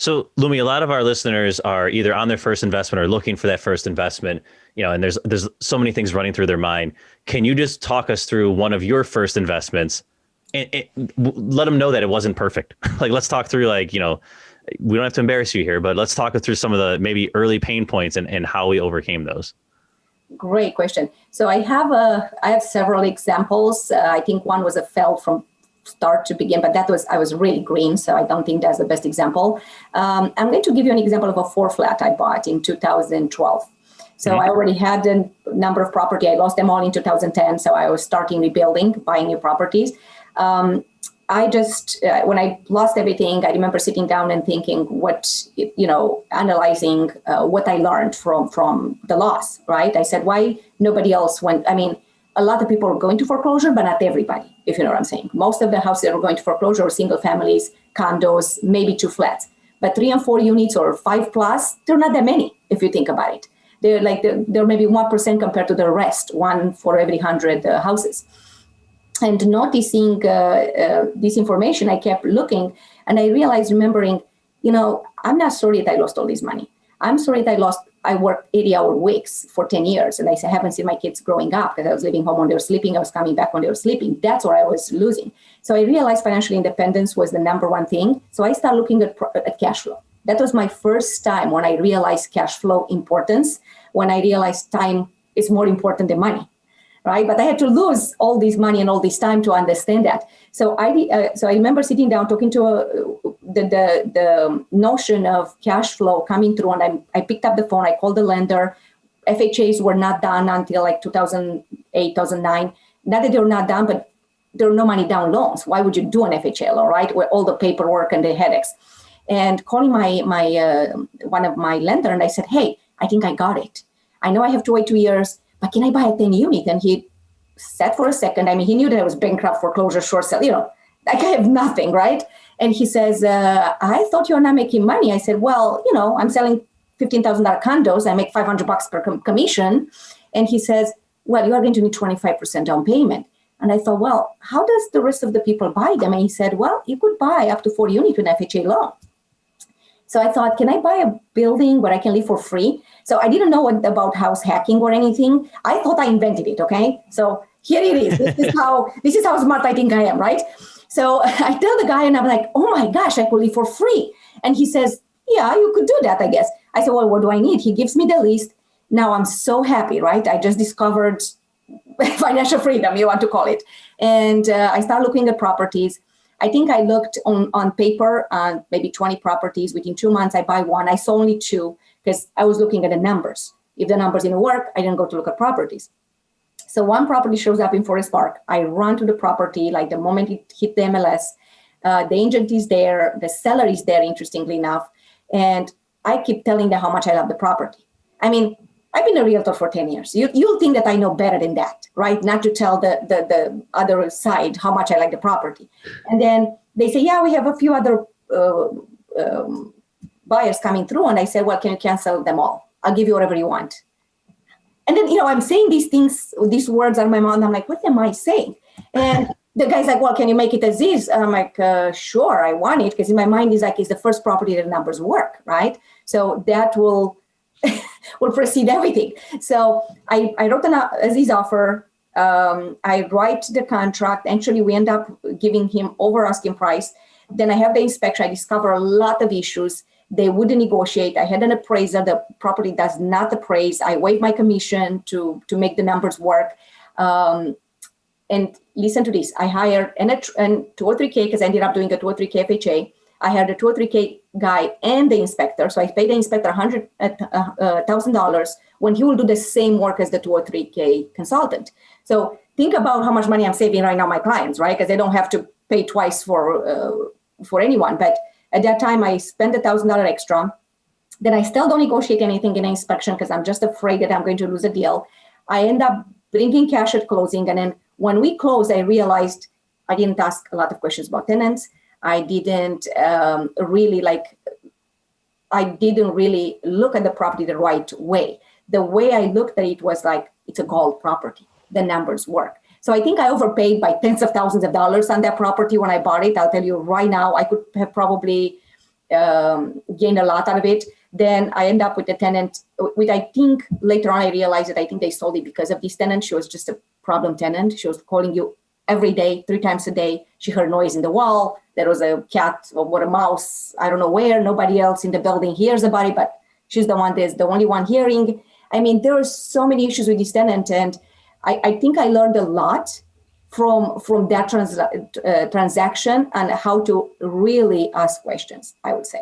So, Lumi, a lot of our listeners are either on their first investment or looking for that first investment, and there's so many things running through their mind. Can you just talk us through one of your first investments and let them know that it wasn't perfect? Like, let's talk through, we don't have to embarrass you here, but let's talk through some of the maybe early pain points and how we overcame those. Great question. So I have several examples. I think one was a failed from start to begin, but I was really green, so I don't think that's the best example. I'm going to give you an example of a 4-flat I bought in 2012. So I already had a number of property. I lost them all in 2010, so I was starting rebuilding, buying new properties. I just, when I lost everything, I remember sitting down and thinking analyzing what I learned from the loss, right? I said, why nobody else went? I mean, a lot of people are going to foreclosure, but not everybody, if you know what I'm saying. Most of the houses that are going to foreclosure are single families, condos, maybe 2 flats. But 3 and 4 units or 5+, they're not that many, if you think about it. They're maybe 1% compared to the rest, 1 for every 100 houses. And noticing this information, I kept looking, and I realized, remembering, I'm not sorry that I lost all this money. I'm sorry that I worked 80-hour weeks for 10 years, and I haven't seen my kids growing up because I was leaving home when they were sleeping. I was coming back when they were sleeping. That's what I was losing. So I realized financial independence was the number one thing. So I started looking at cash flow. That was my first time when I realized cash flow importance, when I realized time is more important than money. Right, but I had to lose all this money and all this time to understand that. So I remember sitting down, talking to the notion of cash flow coming through, and I picked up the phone. I called the lender. FHAs were not done until like 2008, 2009. Not that they were not done, but there were no money down loans. Why would you do an FHA loan, right? With all the paperwork and the headaches. And calling my one of my lender, and I said, hey, I think I got it. I know I have to wait 2 years. But can I buy a 10 unit? And he sat for a second. I mean, he knew that I was bankrupt, foreclosure, short sale, like I have nothing, right? And he says, I thought you were not making money. I said, well, I'm selling $15,000 condos. I make $500 per commission. And he says, well, you are going to need 25% down payment. And I thought, well, how does the rest of the people buy them? And he said, well, you could buy up to 40 units with an FHA loan. So I thought, can I buy a building where I can live for free? So I didn't know about house hacking or anything. I thought I invented it, okay? So here it is. This is how smart I think I am, right? So I tell the guy, and I'm like, oh my gosh, I could live for free. And he says, yeah, you could do that, I guess. I said, well, what do I need? He gives me the list. Now I'm so happy, right? I just discovered financial freedom, you want to call it. And I start looking at properties. I think I looked on paper on maybe 20 properties. Within 2 months, I buy one. I saw only 2 because I was looking at the numbers. If the numbers didn't work, I didn't go to look at properties. So one property shows up in Forest Park. I run to the property like the moment it hit the MLS. The agent is there. The seller is there, interestingly enough. And I keep telling them how much I love the property. I mean, I've been a realtor for 10 years. You'll think that I know better than that, right? Not to tell the other side how much I like the property. And then they say, yeah, we have a few other buyers coming through. And I said, well, can you cancel them all? I'll give you whatever you want. And then, I'm saying these things, these words out of my mouth. I'm like, what am I saying? And the guy's like, well, can you make it as is? And I'm like, sure, I want it. Because in my mind, it's the first property that the numbers work, right? So that will precede everything. So I wrote an as-is offer. I write the contract. Actually, we end up giving him over asking price. Then I have the inspection. I discover a lot of issues. They wouldn't negotiate. I had an appraiser. The property does not appraise. I waive my commission to make the numbers work. And listen to this. I hired an 203K because I ended up doing a 203K FHA. I hired a 203K guy and the inspector. So I paid the inspector $100,000 when he will do the same work as the 203K consultant. So think about how much money I'm saving right now, my clients, right? Because they don't have to pay twice for anyone. But at that time, I spent $1,000 extra. Then I still don't negotiate anything in an inspection because I'm just afraid that I'm going to lose a deal. I end up bringing cash at closing. And then when we closed, I realized I didn't ask a lot of questions about tenants. I didn't really look at the property the right way. The way I looked at it was like, it's a gold property. The numbers work. So I think I overpaid by tens of thousands of dollars on that property when I bought it. I'll tell you right now, I could have probably gained a lot out of it. Then I end up with the tenant, which I think later on I realized that I think they sold it because of this tenant. She was just a problem tenant. She was calling you every day, 3 times a day. She heard noise in the wall. There was a cat or a mouse, I don't know where. Nobody else in the building hears about it, but she's the one that's the only one hearing. I mean, there are so many issues with this tenant, and I think I learned a lot from that transaction and how to really ask questions, I would say.